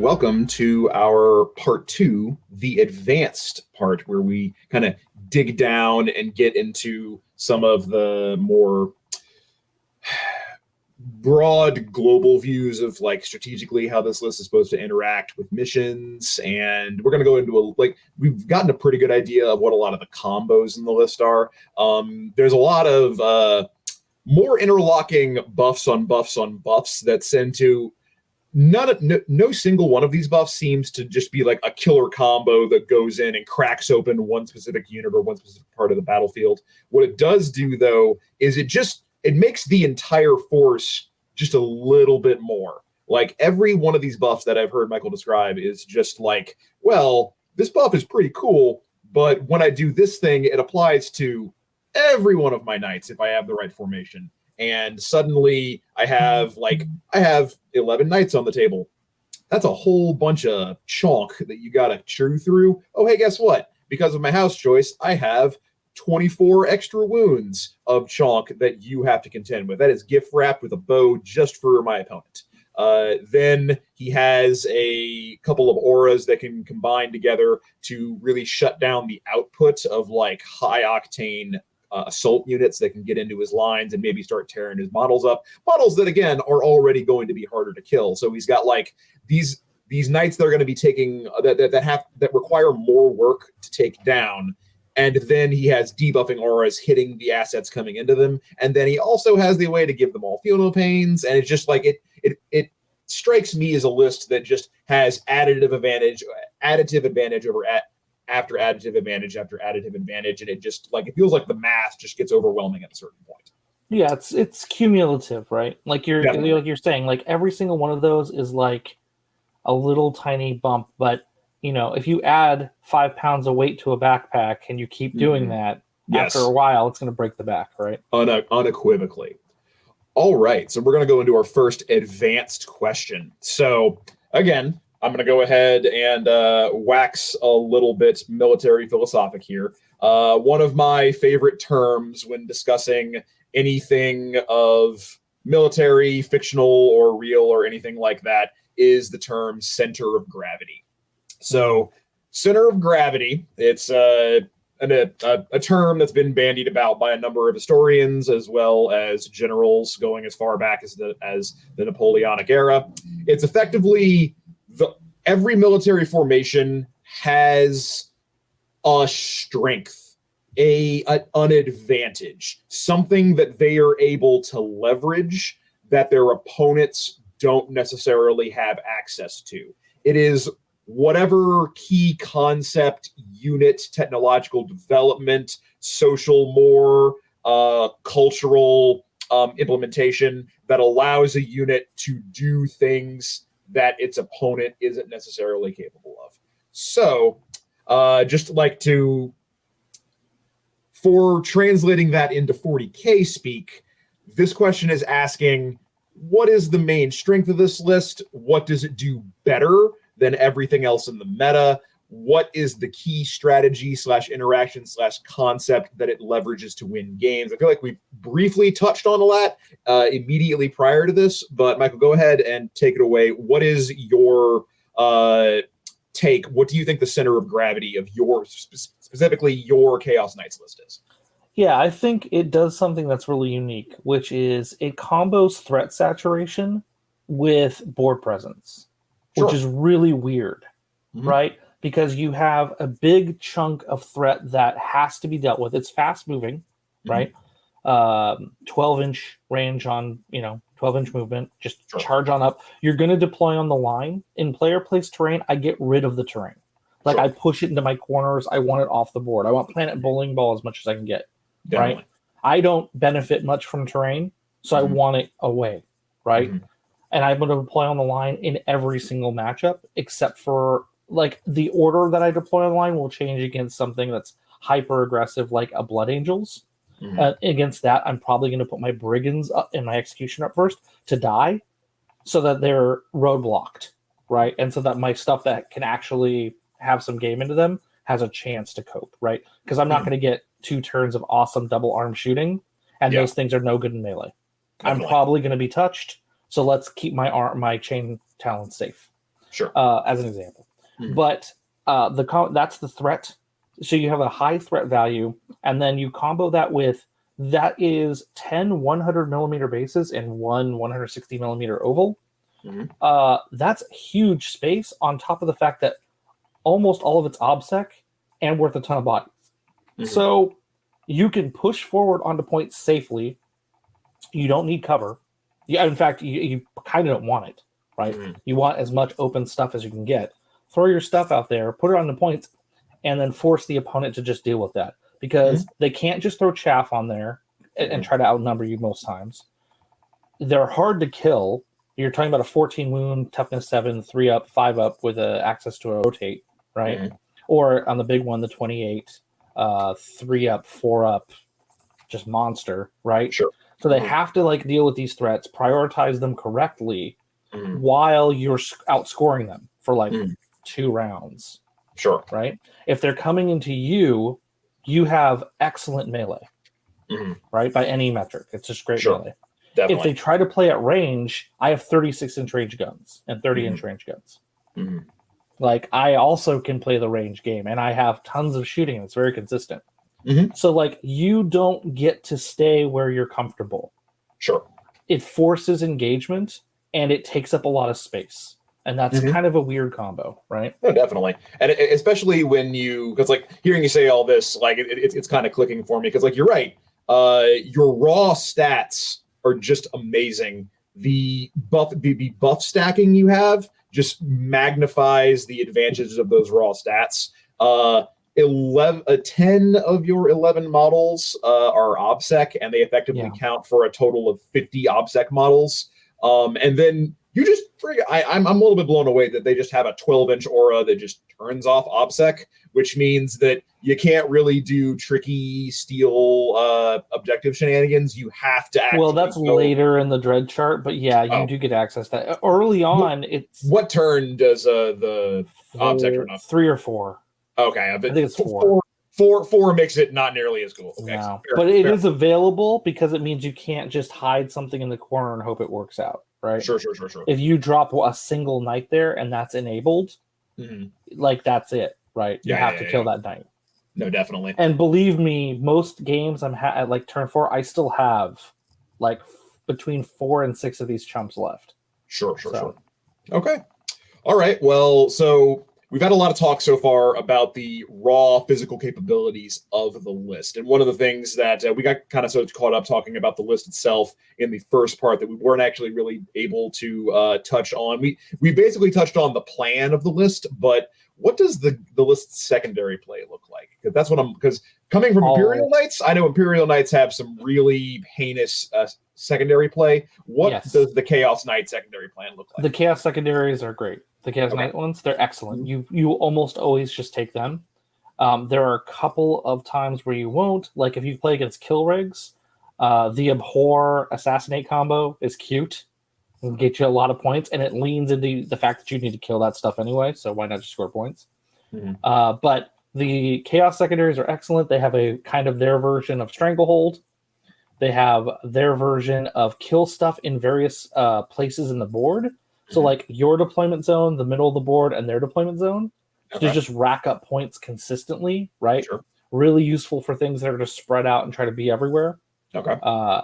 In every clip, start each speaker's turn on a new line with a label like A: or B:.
A: Welcome to our part two, the advanced part, where we kind of dig down and get into some of the more broad global views of like strategically how this list is supposed to interact with missions. And we're going to go into we've gotten a pretty good idea of what a lot of the combos in the list are. There's a lot of more interlocking buffs on buffs on buffs that send to no single one of these buffs seems to just be like a killer combo that goes in and cracks open one specific unit or one specific part of the battlefield. What it does do, though, is it makes the entire force just a little bit more. Like every one of these buffs that I've heard Michael describe is just like, well, this buff is pretty cool, but when I do this thing, it applies to every one of my knights if I have the right formation. And suddenly I have 11 knights on the table. That's a whole bunch of chunk that you got to chew through. Oh, hey, guess what? Because of my house choice, I have 24 extra wounds of chunk that you have to contend with. That is gift wrapped with a bow just for my opponent. Then he has a couple of auras that can combine together to really shut down the output of like high octane assault units that can get into his lines and maybe start tearing his models up. Models that, again, are already going to be harder to kill. So he's got like these knights that are going to be taking that require more work to take down. And then he has debuffing auras hitting the assets coming into them. And then he also has the way to give them all feel no pains. And it's just like it strikes me as a list that just has additive advantage over after additive advantage after additive advantage, and it just like it feels like the math just gets overwhelming at a certain point.
B: Yeah, it's cumulative, right? Like you're saying, like every single one of those is like a little tiny bump, but if you add 5 pounds of weight to a backpack and you keep doing that, after a while, it's going to break the back, right?
A: Unequivocally. All right, so we're going to go into our first advanced question. So again, I'm going to go ahead and wax a little bit military philosophic here. One of my favorite terms when discussing anything of military, fictional, or real, or anything like that is the term center of gravity. So center of gravity, it's a term that's been bandied about by a number of historians as well as generals going as far back as the Napoleonic era. It's effectively every military formation has a strength, an advantage, something that they are able to leverage that their opponents don't necessarily have access to. It is whatever key concept, unit, technological development, social cultural implementation that allows a unit to do things that its opponent isn't necessarily capable of. So, for translating that into 40K speak, this question is asking, what is the main strength of this list? What does it do better than everything else in the meta? What is the key strategy /interaction /concept that it leverages to win games? I feel like we briefly touched on a lot immediately prior to this, but Michael, go ahead and take it away. What is your take? What do you think the center of gravity of specifically your Chaos Knights list is?
B: Yeah, I think it does something that's really unique, which is it combos threat saturation with board presence, which is really weird, right? Because you have a big chunk of threat that has to be dealt with. It's fast moving, right? 12-inch range on, 12-inch movement, just charge on up. You're going to deploy on the line. In player placed terrain, I get rid of the terrain. Like I push it into my corners. I want it off the board. I want planet bowling ball as much as I can get, right? I don't benefit much from terrain, so I want it away, right? And I'm going to deploy on the line in every single matchup, except for like the order that I deploy on the line will change against something that's hyper aggressive, like a Blood Angels. Against that, I'm probably going to put my Brigands up and my Executioner up first to die, so that they're roadblocked, right? And so that my stuff that can actually have some game into them has a chance to cope, right? Because I'm not going to get 2 turns of awesome double arm shooting, and those things are no good in melee. I'm probably going to be touched, so let's keep my chain talent safe.
A: Sure.
B: As an example. But that's the threat. So you have a high threat value, and then you combo that with that is 10 100 millimeter bases and one 160 millimeter oval. That's huge space on top of the fact that almost all of it's obsec and worth a ton of bodies. So you can push forward onto points safely. You don't need cover. In fact, you kind of don't want it, right? You want as much open stuff as you can get. Throw your stuff out there, put it on the points, and then force the opponent to just deal with that. Because they can't just throw chaff on there and try to outnumber you most times. They're hard to kill. You're talking about a 14 wound, toughness 7, 3 up, 5 up with access to a rotate, right? Or on the big one, the 28, 3 up, 4 up, just monster, right?
A: Sure.
B: So they have to deal with these threats, prioritize them correctly while you're outscoring them for 2 rounds.
A: Sure.
B: Right? If they're coming into you, you have excellent melee, right? By any metric. It's just great melee.
A: Definitely.
B: If they try to play at range, I have 36-inch range guns and 30-inch range guns. I also can play the range game, and I have tons of shooting, and it's very consistent. So, you don't get to stay where you're comfortable.
A: Sure.
B: It forces engagement, and it takes up a lot of space. And that's kind of a weird combo, right?
A: No, definitely. And especially when because hearing you say all this, it's kind of clicking for me. Because you're right. Your raw stats are just amazing. The buff stacking you have just magnifies the advantages of those raw stats. 10 of your 11 models are OBSEC, and they effectively count for a total of 50 OBSEC models. And then you just I'm a little bit blown away that they just have a 12-inch aura that just turns off OBSEC, which means that you can't really do tricky steal objective shenanigans. You have to actually
B: Well, that's later in the dread chart, but you do get access to that. Early on, it's...
A: What turn does the OBSEC turn off?
B: 3 or 4.
A: Okay.
B: I think it's 4.
A: 4 makes it not nearly as cool. Okay,
B: no. But it is available because it means you can't just hide something in the corner and hope it works out, right?
A: Sure.
B: If you drop a single knight there and that's enabled, that's it, right? You have to kill that knight.
A: No, definitely.
B: And believe me, most games I'm at turn 4, I still have between 4 and 6 of these chumps left.
A: Sure. Okay. All right. Well, so we've had a lot of talk so far about the raw physical capabilities of the list. And one of the things that we got kind of caught up talking about the list itself in the first part that we weren't actually really able to touch on. We basically touched on the plan of the list, but what does the list's secondary play look like? Because that's what because coming from Imperial Knights, I know Imperial Knights have some really heinous secondary play. What does the Chaos Knight secondary plan look like?
B: The Chaos secondaries are great. The Chaos Knight ones, they're excellent. You almost always just take them. There are a couple of times where you won't. Like if you play against kill rigs, the Abhor Assassinate combo is cute. It'll get you a lot of points, and it leans into the fact that you need to kill that stuff anyway, so why not just score points? But the Chaos secondaries are excellent. They have a kind of their version of Stranglehold. They have their version of kill stuff in various places in the board. So your deployment zone, the middle of the board, and their deployment zone. To just rack up points consistently, right?
A: Sure.
B: Really useful for things that are just spread out and try to be everywhere.
A: Okay.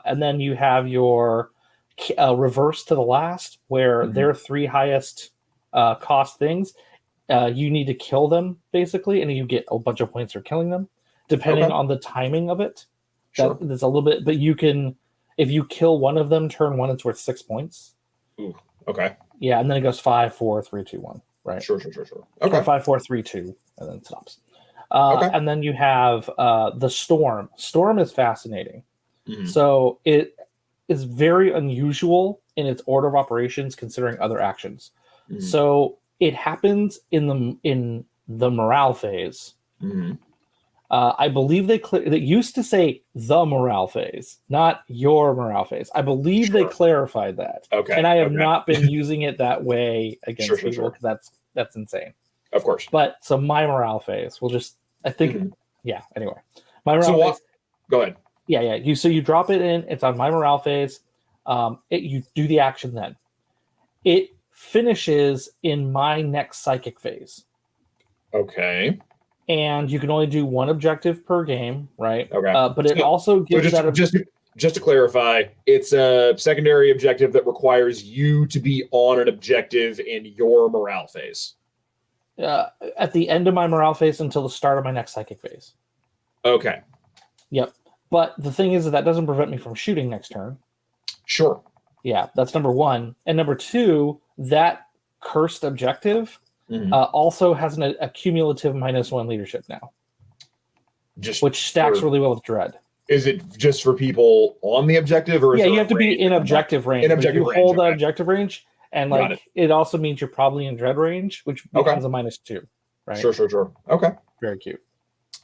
B: And then you have your reverse to the last, where their 3 highest cost things, you need to kill them, basically, and you get a bunch of points for killing them, depending on the timing of it.
A: Sure.
B: That's a little bit, but you can, if you kill one of them, turn 1, it's worth 6 points.
A: Ooh, okay.
B: Yeah, and then it goes 5, 4, 3, 2, 1. Right.
A: Sure. Okay.
B: 5, 4, 3, 2, and then it stops. And then you have the Storm. Storm is fascinating. So it is very unusual in its order of operations, considering other actions. So it happens in the morale phase. I believe they used to say the morale phase, not your morale phase. I believe they clarified that.
A: Okay.
B: And I have not been using it that way against people because that's insane.
A: Of course.
B: But so my morale phase will just, I think, anyway. My morale phase.
A: Go ahead.
B: Yeah. You drop it in, it's on my morale phase. You do the action then. It finishes in my next psychic phase.
A: Okay.
B: And you can only do one objective per game, right?
A: Okay.
B: But it also gives
A: just to clarify, it's a secondary objective that requires you to be on an objective in your morale phase.
B: At the end of my morale phase until the start of my next psychic phase.
A: Okay.
B: Yep. But the thing is that doesn't prevent me from shooting next turn.
A: Sure.
B: Yeah, that's number one. And number two, that cursed objective also has a cumulative -1 leadership now. Which stacks really well with Dread.
A: Is it just for people on the objective, or
B: you have to be in objective range. If you hold that objective range, and it also means you're probably in Dread range, which becomes a -2. Right?
A: Sure. Okay.
B: Very cute.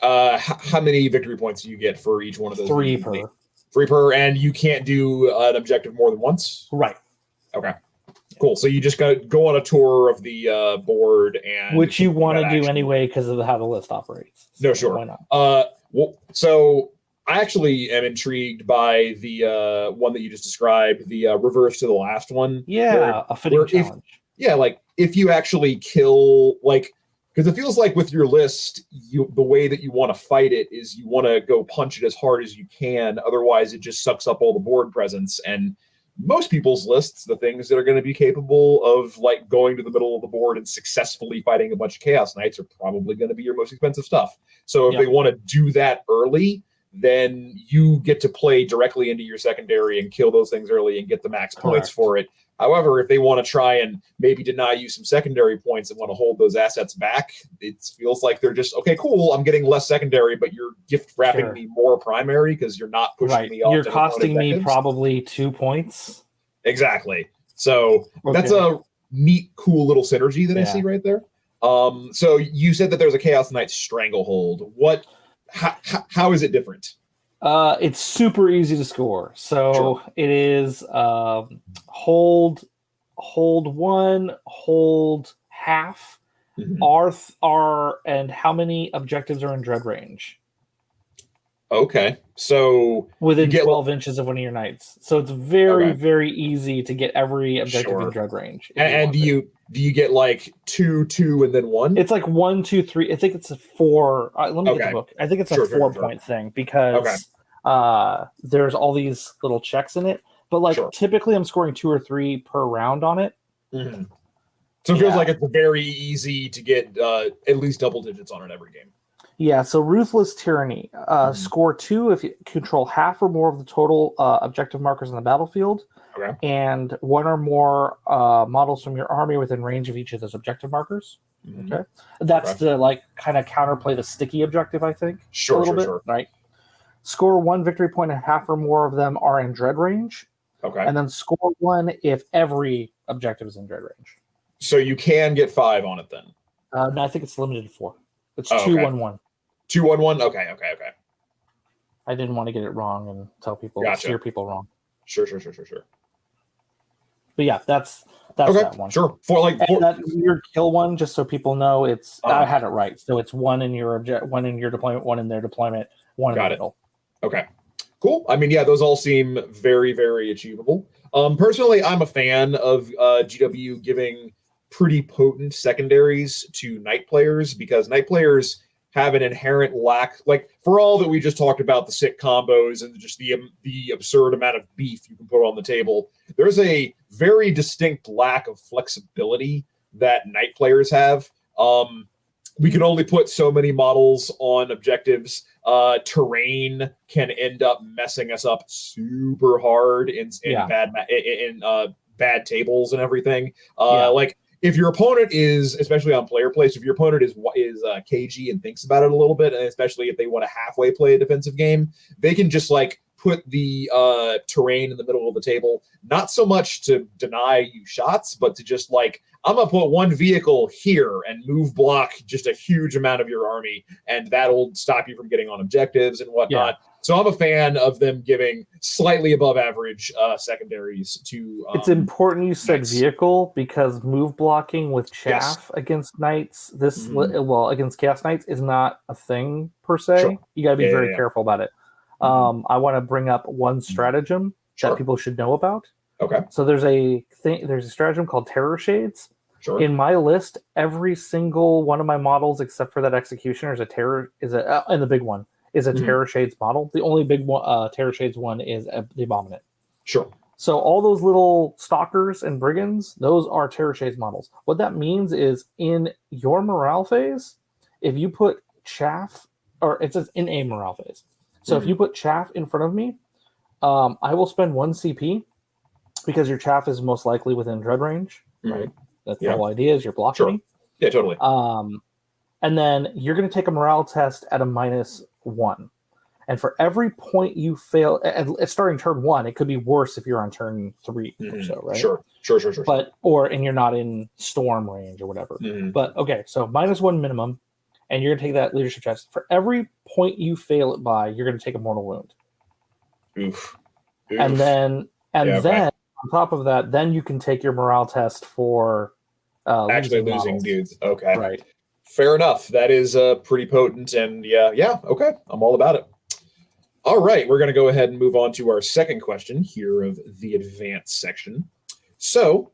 A: How many victory points do you get for each one of those?
B: 3 per.
A: 3 per, and you can't do an objective more than once?
B: Right.
A: Okay. Cool. So you just got to go on a tour of the board, and
B: which you want to do anyway because of how the list operates.
A: So no, sure.
B: Why not?
A: Well, so I actually am intrigued by the one that you just described, the reverse to the last one.
B: Yeah, a fitting challenge.
A: If you actually kill, because it feels like with your list, the way that you want to fight it is you want to go punch it as hard as you can. Otherwise, it just sucks up all the board presence. And most people's lists, the things that are going to be capable of going to the middle of the board and successfully fighting a bunch of Chaos Knights are probably going to be your most expensive stuff. So if they want to do that early, then you get to play directly into your secondary and kill those things early and get the max points for it. However, if they want to try and maybe deny you some secondary points and want to hold those assets back, it feels like they're just, okay, cool, I'm getting less secondary, but you're gift wrapping me more primary because you're not pushing me off.
B: You're costing me probably 2 points.
A: Exactly. So that's a neat, cool little synergy that I see right there. So you said that there's a Chaos Knight Stranglehold. How is it different?
B: It's super easy to score. So it is hold 1, hold half, and how many objectives are in Dread range?
A: Okay, so
B: within 12 inches of one of your knights. So it's very, very easy to get every objective in Dread range.
A: And do you get 2, 2, and then 1?
B: It's 1, 2, 3. I think it's a 4. Let me get the book. I think it's a 4-point thing because there's all these little checks in it. But typically I'm scoring 2 or 3 per round on it.
A: Mm-hmm. So it feels like it's very easy to get at least double digits on it every game.
B: Yeah, so Ruthless Tyranny. Score 2 if you control half or more of the total objective markers on the battlefield.
A: Okay.
B: And 1 or more models from your army within range of each of those objective markers. Mm-hmm. Okay. That's to kind of counterplay the sticky objective, I think. A little bit, right? Score 1 victory point and half or more of them are in Dread range.
A: Okay.
B: And then score 1 if every objective is in Dread range.
A: So you can get 5 on it then?
B: No, I think it's limited to 4. It's 2, 1, 1.
A: 2, 1, 1? Okay.
B: I didn't want to get it wrong and tell people, steer people wrong.
A: Sure.
B: But yeah, that's that one.
A: Sure.
B: That weird kill one, just so people know, it's I had it right. So it's 1 in your one in your deployment, 1 in their deployment, 1 in the middle.
A: Okay. Cool. I mean, yeah, those all seem very, very achievable. Personally, I'm a fan of GW giving pretty potent secondaries to Knight players because Knight players have an inherent lack, for all that we just talked about, the sick combos and just the absurd amount of beef you can put on the table. There's a very distinct lack of flexibility that Knight players have. We can only put so many models on objectives. Terrain can end up messing us up super hard in bad tables and everything. If your opponent is, especially on player place, if your opponent is cagey and thinks about it a little bit, and especially if they want to halfway play a defensive game, they can just put the terrain in the middle of the table, not so much to deny you shots, but to just I'm going to put 1 vehicle here and move block just a huge amount of your army, and that'll stop you from getting on objectives and whatnot. Yeah. So I'm a fan of them giving slightly above average secondaries to...
B: it's important you said vehicle, because move blocking with chaff against Knights, against Chaos Knights is not a thing per se.
A: Sure.
B: You got to be very careful about it. I want to bring up one stratagem that people should know about.
A: Okay.
B: So there's a stratagem called Terror Shades.
A: Sure.
B: In my list, every single one of my models, except for that Executioner, and the big one is a Terror Shades model. The only big one, Terror Shades one is the Abominant.
A: Sure.
B: So all those little Stalkers and Brigands, those are Terror Shades models. What that means is in your morale phase, if you put chaff, or it says in a morale phase. So if you put chaff in front of me, I will spend 1 CP because your chaff is most likely within dread range, right? That's the whole idea, is you're blocking me.
A: Yeah, totally.
B: And then you're going to take a morale test at a -1. And for every point you fail, at starting turn 1, it could be worse if you're on turn 3 or so, right?
A: Sure.
B: And you're not in storm range or whatever. But okay, so -1 minimum, and you're going to take that leadership test. For every point you fail it by, you're going to take a mortal wound.
A: Oof.
B: And then on top of that, then you can take your morale test for
A: actually losing dudes. Okay.
B: Right.
A: Fair enough. That is pretty potent, and okay. I'm all about it. All right, we're going to go ahead and move on to our second question here of the advanced section. So,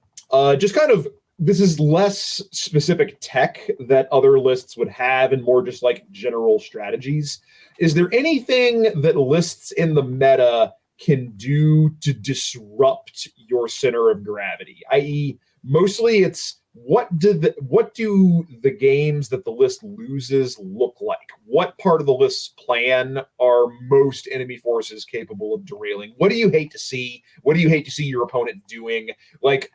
A: just kind of, this is less specific tech that other lists would have and more just like general strategies. Is there anything that lists in the meta can do to disrupt your center of gravity? I.e., mostly it's what do the games that the list loses look like? What part of the list's plan are most enemy forces capable of derailing? What do you hate to see? What do you hate to see your opponent doing? Like,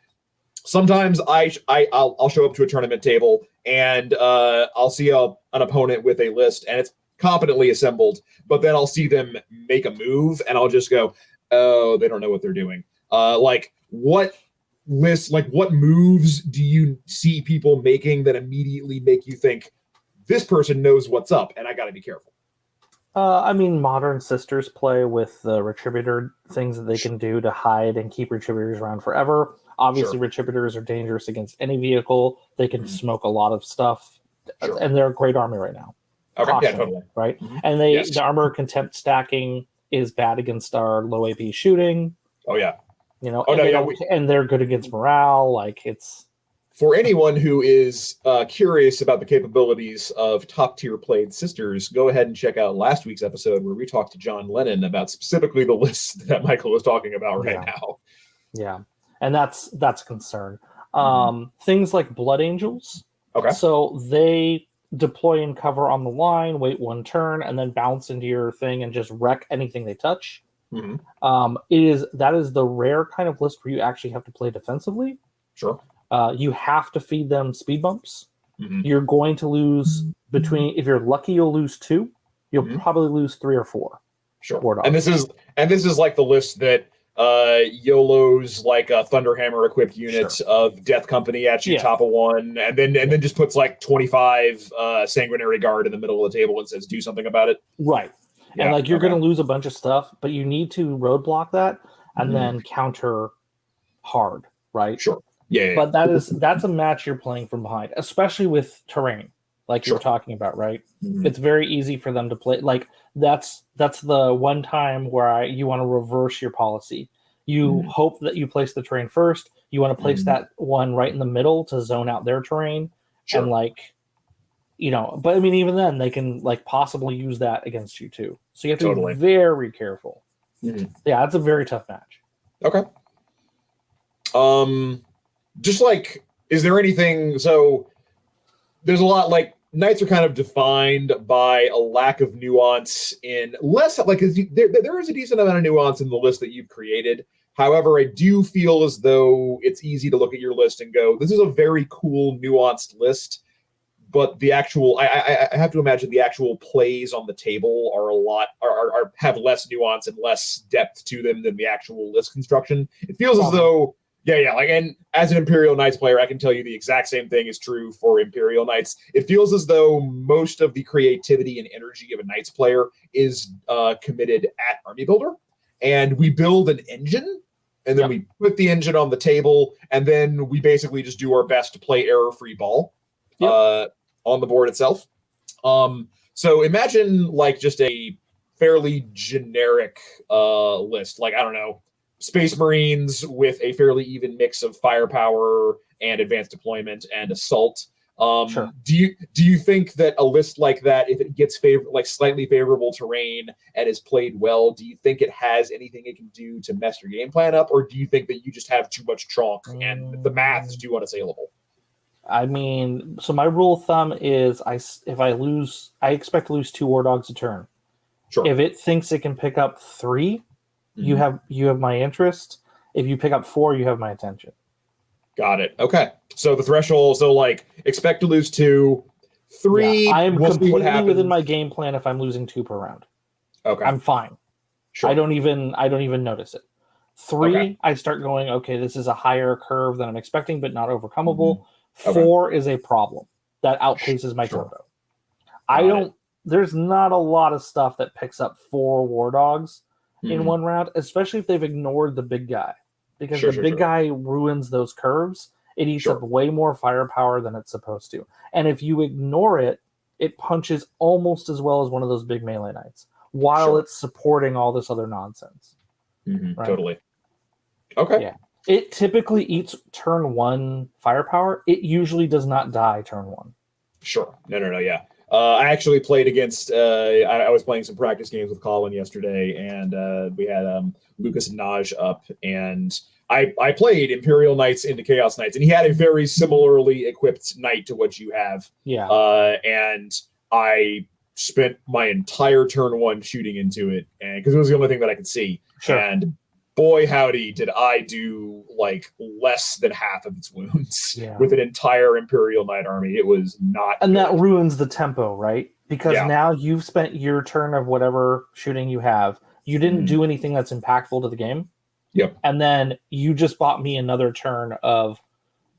A: sometimes I'll show up to a tournament table and I'll see an opponent with a list and it's competently assembled, but then I'll see them make a move and I'll just go, oh, they don't know what they're doing. What moves do you see people making that immediately make you think this person knows what's up and I got to be careful?
B: Modern Sisters play with the Retributor things that they can do to hide and keep Retributors around forever. Obviously, Retributors are dangerous against any vehicle. They can smoke a lot of stuff, and they're a great army right now.
A: Okay,
B: Caution,
A: totally.
B: Right? And the armor contempt stacking is bad against our low AP shooting.
A: Oh, yeah.
B: And they're good against morale. Like, it's...
A: For anyone who is curious about the capabilities of top-tier played Sisters, go ahead and check out last week's episode where we talked to John Lennon about specifically the list that Michael is talking about right now.
B: Yeah, and that's a concern. Things like Blood Angels.
A: Okay.
B: So they deploy and cover on the line, wait 1 turn, and then bounce into your thing and just wreck anything they touch. That is the rare kind of list where you actually have to play defensively.
A: Sure.
B: You have to feed them speed bumps. You're going to lose if you're lucky, you'll lose 2. You'll probably lose 3 or 4.
A: Sure. And this is like the list that YOLO's like a Thunderhammer equipped unit of Death Company at you, top of 1, and then just puts like 25 Sanguinary Guard in the middle of the table and says do something about it.
B: Right. Yeah, and you're going to lose a bunch of stuff, but you need to roadblock that and then counter hard, right?
A: Sure. Yeah.
B: But that's a match you're playing from behind, especially with terrain, like you're talking about, right? It's very easy for them to play. Like that's the one time where you want to reverse your policy. You hope that you place the terrain first. You want to place that one right in the middle to zone out their terrain, and but I mean, even then they can possibly use that against you too. So you have to be very careful. Yeah, it's a very tough match.
A: Okay. Just is there anything? So there's a lot Knights are kind of defined by a lack of nuance in less there is a decent amount of nuance in the list that you've created. However, I do feel as though it's easy to look at your list and go, this is a very cool, nuanced list. But the actual, I have to imagine the actual plays on the table are have less nuance and less depth to them than the actual list construction. It feels as though, and as an Imperial Knights player, I can tell you the exact same thing is true for Imperial Knights. It feels as though most of the creativity and energy of a Knights player is committed at Army Builder, and we build an engine. And then we put the engine on the table, and then we basically just do our best to play error-free ball. On the board itself. So imagine just a fairly generic list, I don't know, Space Marines with a fairly even mix of firepower and advanced deployment and assault.
B: Sure.
A: Do you think that a list like that, if it gets slightly favorable terrain and is played well, do you think it has anything it can do to mess your game plan up, or do you think that you just have too much chalk and the math is too unassailable?
B: I mean, so my rule of thumb is if I lose, I expect to lose 2 War Dogs a turn.
A: Sure.
B: If it thinks it can pick up 3, you have my interest. If you pick up 4, you have my attention.
A: Got it. Okay. So the threshold, expect to lose 2, 3.
B: Yeah, I am completely within my game plan if I'm losing 2 per round.
A: Okay.
B: I'm fine. Sure. I don't even notice it. 3, okay. I start going, okay, this is a higher curve than I'm expecting, but not overcomeable. 4 is a problem that outpaces my tempo. There's not a lot of stuff that picks up 4 War Dogs in one round, especially if they've ignored the big guy. Because the big guy ruins those curves. It eats up way more firepower than it's supposed to. And if you ignore it, it punches almost as well as one of those big melee knights while it's supporting all this other nonsense.
A: Right? Totally. Okay.
B: Yeah. It typically eats turn 1 firepower. It usually does not die turn 1.
A: Sure. No, yeah. I actually played against, I was playing some practice games with Colin yesterday, and we had Lucas and Naj up, and I played Imperial Knights into Chaos Knights, and he had a very similarly equipped knight to what you have.
B: Yeah.
A: And I spent my entire turn 1 shooting into it, and because it was the only thing that I could see.
B: Sure.
A: And boy, howdy, did I do less than half of its wounds with an entire Imperial Knight army. It was not
B: And
A: good.
B: that ruins the tempo, right? Because now you've spent your turn of whatever shooting you have. You didn't do anything that's impactful to the game.
A: Yep.
B: And then you just bought me another turn of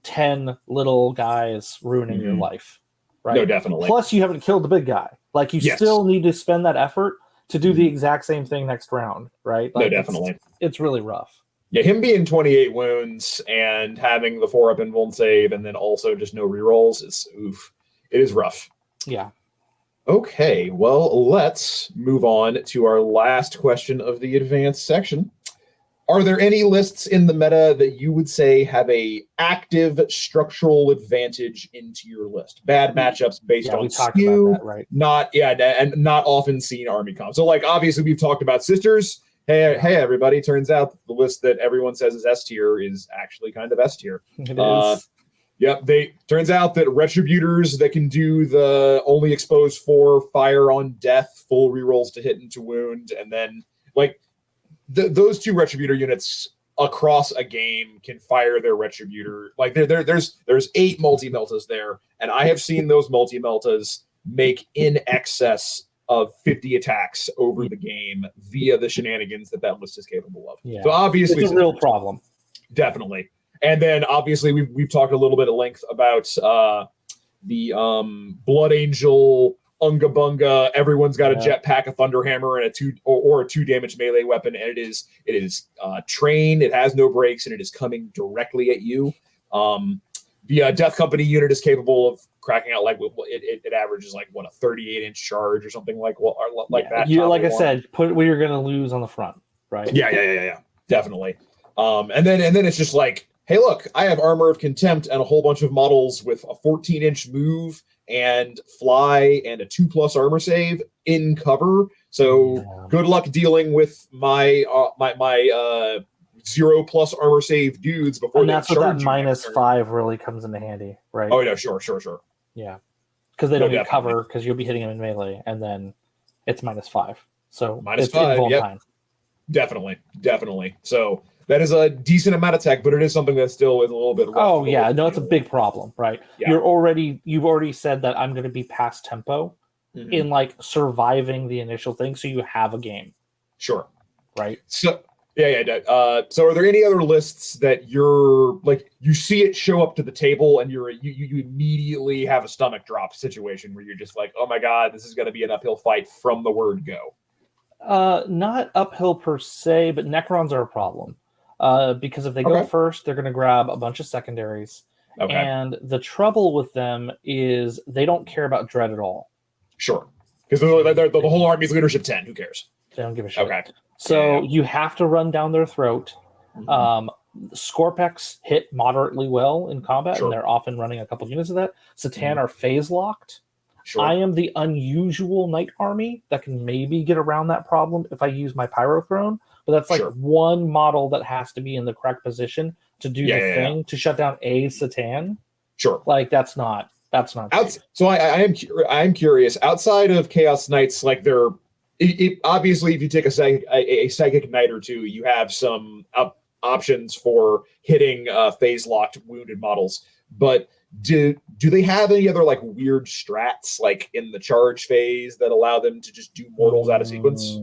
B: 10 little guys ruining your life. Right?
A: No, definitely.
B: Plus, you haven't killed the big guy. You still need to spend that effort to do the exact same thing next round, right?
A: No, definitely.
B: It's really rough.
A: Yeah, him being 28 wounds and having the 4-up invuln save and then also just no rerolls is oof. It is rough.
B: Yeah.
A: Okay, well, let's move on to our last question of the advanced section. Are there any lists in the meta that you would say have a active structural advantage into your list? Bad matchups based on skew,
B: about that, right?
A: And not often seen army comp. So, obviously, we've talked about sisters. Hey, everybody! Turns out the list that everyone says is S tier is actually kind of S tier.
B: It is.
A: Yep. Turns out that retributors that can do the only expose 4 fire on death, full rerolls to hit and to wound, and then those 2 retributor units across a game can fire their retributor. There's 8 multi-meltas there, and I have seen those multi-meltas make in excess of 50 attacks over the game via the shenanigans that list is capable of.
B: Yeah.
A: So obviously
B: it's a real problem.
A: Definitely. And then obviously we've talked a little bit at length about the Blood Angel Unga Bunga. Everyone's got a jetpack, a Thunderhammer, and a 2 damage melee weapon, and it is trained. It has no brakes, and it is coming directly at you. The Death Company unit is capable of cracking out it averages a 38-inch charge or something like that.
B: I said, put what you're going to lose on the front, right?
A: Yeah, definitely. And then it's just hey, look, I have Armor of Contempt and a whole bunch of models with a 14-inch move and fly and a 2+ armor save in cover. So good luck dealing with my 0+ armor save dudes before.
B: And that's what that -5 really comes into handy, right?
A: Oh no, sure.
B: Yeah, because they don't get cover because you'll be hitting them in melee, and then it's -5. So
A: -5. Yep. Definitely. So that is a decent amount of tech, but it is something that still is a little bit rough.
B: Oh yeah, no, it's a big problem, right? Yeah. You've already said that I'm going to be past tempo in surviving the initial thing, so you have a game.
A: Sure.
B: Right.
A: So so are there any other lists that you're you see it show up to the table and you immediately have a stomach drop situation where you're just oh my god, this is going to be an uphill fight from the word go?
B: Not uphill per se, but Necrons are a problem. Because if they go first, they're going to grab a bunch of secondaries. Okay. And the trouble with them is they don't care about dread at all.
A: Sure. Because the whole army's leadership 10. Who cares?
B: They don't give a shit.
A: Okay.
B: So you have to run down their throat. Mm-hmm. Scorpex hit moderately well in combat,
A: Sure.
B: and they're often running a couple units of that. Satan are phase locked.
A: Sure.
B: I am the unusual knight army that can maybe get around that problem if I use my Pyrothrone, but that's like one model that has to be in the correct position to do the thing to shut down a Satan.
A: Sure.
B: Like that's not
A: so I am curious, outside of Chaos Knights, like they're obviously if you take a psychic knight or two, you have some options for hitting phase locked wounded models, but do they have any other like weird strats like in the charge phase that allow them to just do mortals out of sequence?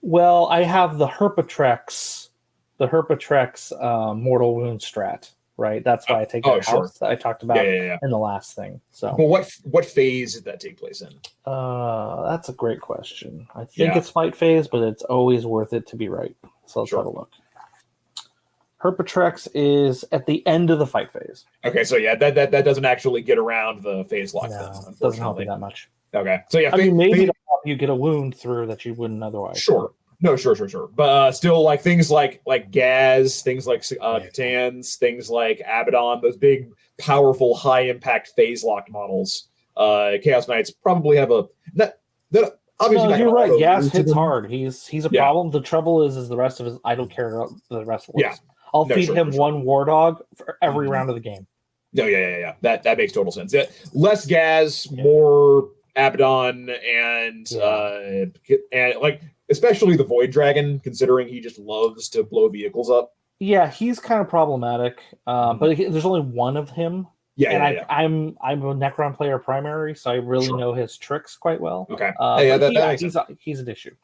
B: Well, I have the Herpetrex mortal wound strat, right? That's why I take that house that I talked about in the last thing. So,
A: but what phase did that take place in?
B: That's a great question. I think it's fight phase, but it's always worth it to be right. So let's have a look. Herpetrex is at the end of the fight phase.
A: Okay, so that doesn't actually get around the phase lock.
B: No, it doesn't help you that much.
A: Okay, so
B: I mean, maybe it'll help you get a wound through that you wouldn't otherwise.
A: Sure. No, sure. But still, like things like Gaz, things like Catans, things like Abaddon, those big, powerful, high-impact phase-locked models, Chaos Knights probably have a... Obviously,
B: no, you're right. Gaz hits hard. He's a problem. The trouble is the rest of his... I don't care about the rest of it. I'll feed him one War Dog for every round of the game.
A: No, yeah. That makes total sense. Less Gaz, more Abaddon, and like... Especially the Void Dragon, considering he just loves to blow vehicles up.
B: Yeah, he's kind of problematic, but there's only one of him. I'm a Necron player primary, so I really know his tricks quite well.
A: Okay,
B: he's an issue.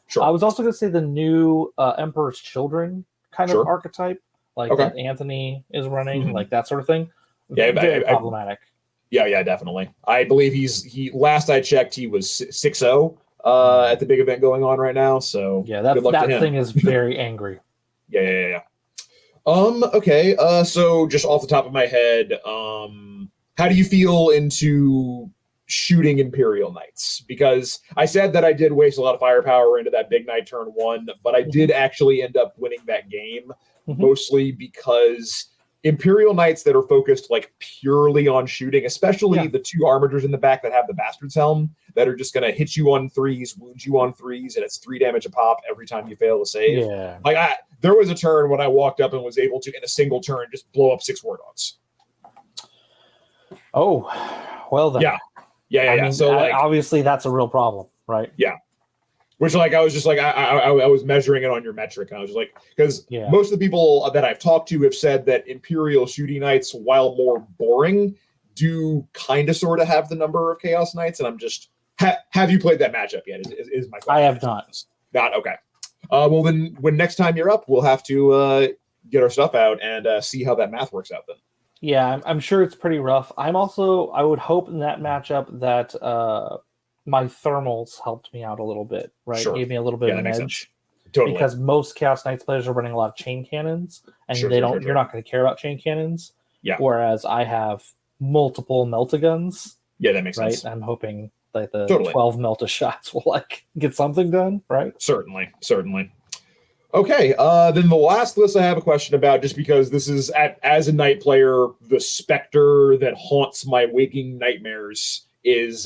A: Sure.
B: I was also going to say the new Emperor's Children kind of archetype, like that Anthony is running, like that sort of thing. Very problematic.
A: Yeah, definitely. I believe he last I checked, he was 6-0. At the big event going on right now, so
B: that thing is very angry.
A: Yeah. Okay. So just off the top of my head, how do you feel into shooting Imperial Knights? Because I said that I did waste a lot of firepower into that big knight turn 1, but I did actually end up winning that game, mostly because Imperial Knights that are focused like purely on shooting, especially the 2 armators in the back that have the Bastard's Helm that are just going to hit you on 3s, wound you on 3s, and it's 3 damage a pop every time you fail to save.
B: Yeah.
A: Like there was a turn when I walked up and was able to, in a single turn, just blow up 6 War Dogs.
B: Oh, well then.
A: Yeah.
B: I mean, so obviously that's a real problem, right?
A: Yeah. Which, like, I was just like, I was measuring it on your metric. And I was just like, because most of the people that I've talked to have said that Imperial shooting knights, while more boring, do kind of sort of have the number of Chaos Knights. And I'm just, have you played that matchup yet? Is my question.
B: I have not.
A: Not? Okay. Well, then when next time you're up, we'll have to get our stuff out and see how that math works out then.
B: Yeah, I'm sure it's pretty rough. I would hope in that matchup that my thermals helped me out a little bit, right?
A: Sure.
B: Gave me a little bit of an edge.
A: Totally.
B: Because most Chaos Knights players are running a lot of chain cannons, and you're not going to care about chain cannons.
A: Yeah.
B: Whereas I have multiple Melta-Guns.
A: Yeah, that makes sense.
B: I'm hoping that the 12 Melta shots will like get something done, right?
A: Certainly. Okay, then the last list I have a question about, just because this is, as a Knight player, the specter that haunts my waking nightmares is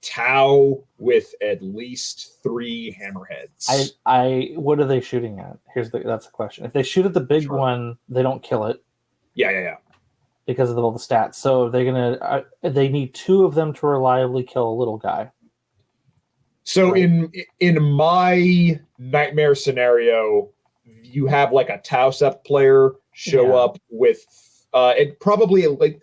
A: Tau with at least 3 hammerheads.
B: What are they shooting at? That's the question. If they shoot at the big one, they don't kill it.
A: Yeah.
B: Because of all the stats. So they need 2 of them to reliably kill a little guy.
A: So in my nightmare scenario, you have like a Tau Sept player show up with it probably like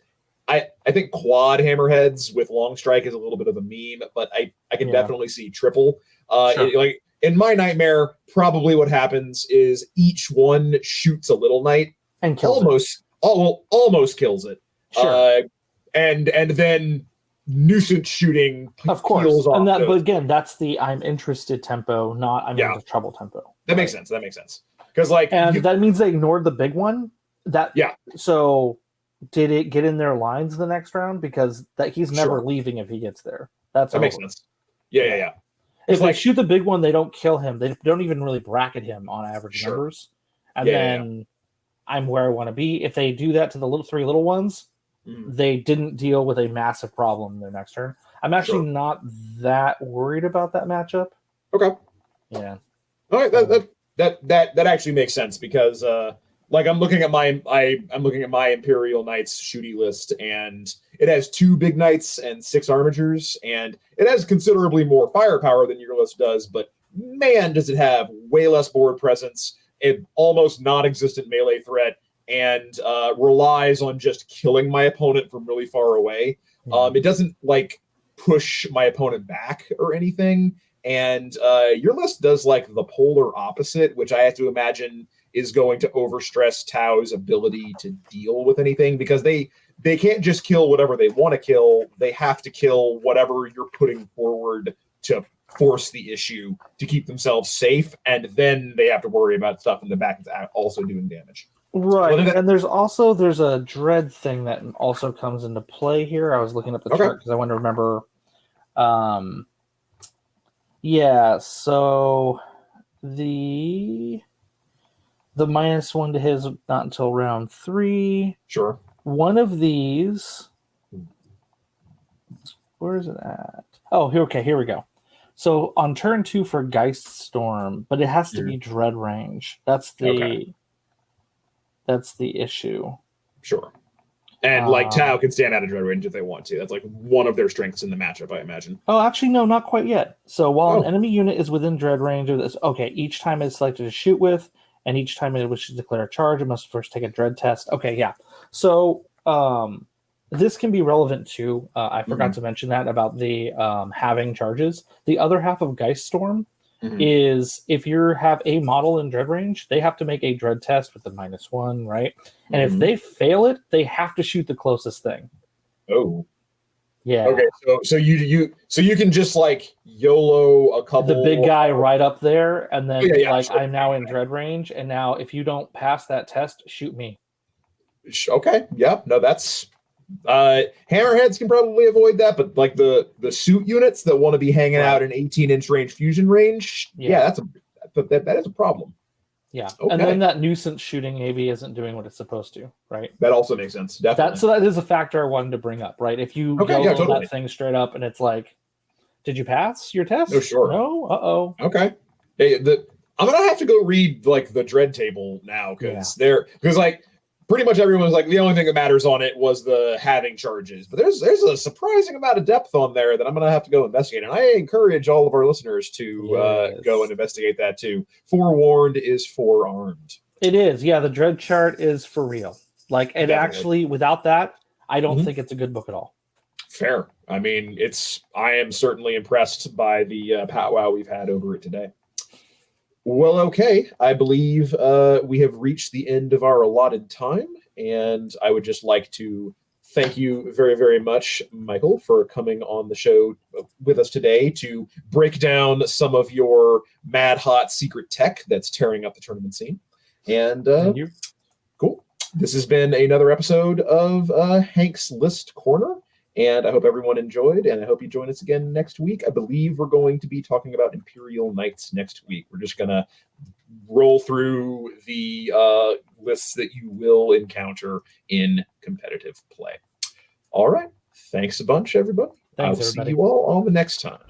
A: I think quad hammerheads with long strike is a little bit of a meme, but I can definitely see triple. Like in my nightmare, probably what happens is each one shoots a little knight
B: and kills
A: almost kills it.
B: Sure.
A: And then nuisance shooting,
B: of course, and that. But again, that's the I'm interested tempo, not I'm into trouble tempo.
A: That makes sense. Because
B: that means they ignored the big one. So did it get in their lines the next round? Because he's never leaving if he gets there. That
A: makes sense. Yeah.
B: If they shoot the big one, they don't kill him. They don't even really bracket him on average numbers. and then I'm where I want to be. If they do that to the three little ones, they didn't deal with a massive problem their next turn. I'm actually not that worried about that matchup.
A: Okay.
B: Yeah.
A: All right. That actually makes sense because like I'm looking at my Imperial Knights shooty list, and it has 2 big knights and 6 armatures, and it has considerably more firepower than your list does, but man, does it have way less board presence, an almost non-existent melee threat, and relies on just killing my opponent from really far away. It doesn't like push my opponent back or anything. And your list does like the polar opposite, which I have to imagine is going to overstress Tao's ability to deal with anything, because they can't just kill whatever they want to kill. They have to kill whatever you're putting forward to force the issue to keep themselves safe, and then they have to worry about stuff in the back that's also doing damage.
B: Right, and there's a dread thing that also comes into play here. I was looking up the chart because I want to remember. Yeah, so the -1 to his not until round 3.
A: Sure.
B: One of these, where is it at? Oh, here we go. So on turn 2 for Geist Storm, but it has to be dread range. That's the issue.
A: Sure. And like Tau can stand out of dread range if they want to. That's like one of their strengths in the matchup, I imagine.
B: Oh, actually, no, not quite yet. So while an enemy unit is within dread range of this, each time it's selected to shoot with, and each time it wishes to declare a charge, it must first take a dread test. Okay, yeah. So this can be relevant too. I forgot to mention that about the having charges. The other half of Geist Storm is if you have a model in dread range, they have to make a dread test with the -1, right? And if they fail it, they have to shoot the closest thing.
A: Oh.
B: Yeah.
A: Okay, so you can just like YOLO a couple
B: the big guy right up there, and then I'm now in dread range, and now if you don't pass that test, shoot me.
A: Okay, yeah, no, that's hammerheads can probably avoid that, but like the suit units that want to be hanging out in 18-inch range fusion range, that is a problem.
B: Yeah, and then that nuisance shooting maybe isn't doing what it's supposed to, right?
A: That also makes sense. Definitely.
B: That is a factor I wanted to bring up, right? If you that thing straight up and it's like, did you pass your test?
A: No, sure.
B: No.
A: Okay. Hey, I'm gonna have to go read like the dread table now because like pretty much everyone's like the only thing that matters on it was the having charges, but there's a surprising amount of depth on there that I'm gonna have to go investigate, and I encourage all of our listeners to go and investigate that too. Forewarned is forearmed.
B: It is, yeah. The dread chart is for real. Like it actually, without that, I don't think it's a good book at all.
A: Fair. I mean, I am certainly impressed by the powwow we've had over it today. Well, okay. I believe we have reached the end of our allotted time, and I would just like to thank you very, very much, Michael, for coming on the show with us today to break down some of your mad hot secret tech that's tearing up the tournament scene. And
B: thank you.
A: Cool. This has been another episode of Hank's List Corner. And I hope everyone enjoyed, and I hope you join us again next week. I believe we're going to be talking about Imperial Knights next week. We're just going to roll through the lists that you will encounter in competitive play. All right. Thanks a bunch, everybody. I'll see you all on the next time.